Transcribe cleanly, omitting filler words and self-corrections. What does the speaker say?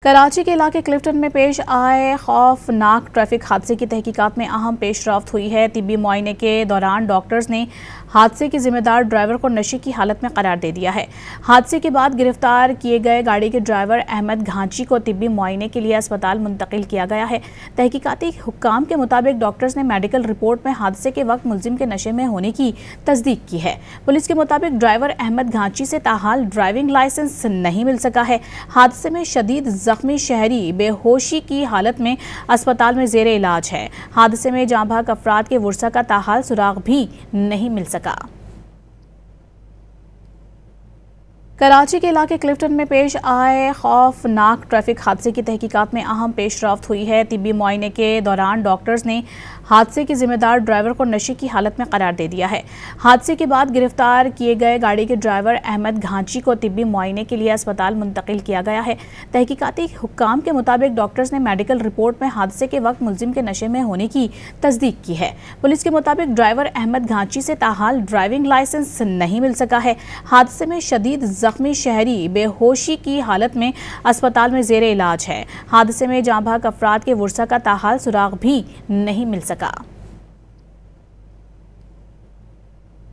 कराची के इलाके क्लिफ्टन में पेश आए खौफनाक ट्रैफिक हादसे की तहकीकात में अहम पेशरफ्त हुई है। तिब्बी मुआयने के दौरान डॉक्टर्स ने हादसे के जिम्मेदार ड्राइवर को नशे की हालत में करार दे दिया है। हादसे के बाद गिरफ्तार किए गए गाड़ी के ड्राइवर अहमद घांची को तिब्बी मुआयने के लिए अस्पताल मुंतकिल किया गया है। तहकीकाती हुक्काम के मुताबिक डॉक्टर्स ने मेडिकल रिपोर्ट में हादसे के वक्त मुलजिम के नशे में होने की तस्दीक की है। पुलिस के मुताबिक ड्राइवर अहमद घांची से ताहाल ड्राइविंग लाइसेंस नहीं मिल सका है। हादसे में शदीद जख्मी शहरी बेहोशी की हालत में अस्पताल में जेर इलाज है। हादसे में जाँ बहक अफराद के वर्सा का ताहाल सुराग भी नहीं मिल सका। कराची के इलाके क्लिफ्टन में पेश आए खौफनाक ट्रैफिक हादसे की तहकीकात में अहम पेशरफ्त हुई है। तिब्बी मुआयने के दौरान डॉक्टर्स ने हादसे के जिम्मेदार ड्राइवर को नशे की हालत में करार दे दिया है। हादसे के बाद गिरफ्तार किए गए गाड़ी के ड्राइवर अहमद घांची को तिब्बी मुआयने के लिए अस्पताल मुंतकिल किया गया है। तहकीकाती हुक्काम के मुताबिक डॉक्टर्स ने मेडिकल रिपोर्ट में हादसे के वक्त मुलजिम के नशे में होने की तस्दीक की है। पुलिस के मुताबिक ड्राइवर अहमद घांची से ताहाल ड्राइविंग लाइसेंस नहीं मिल सका है। हादसे में शदीद जख्मी शहरी बेहोशी की हालत में अस्पताल में जेर इलाज है। हादसे में जाँ बहक अफराद के वर्सा का ताहाल सुराग भी नहीं मिल सका।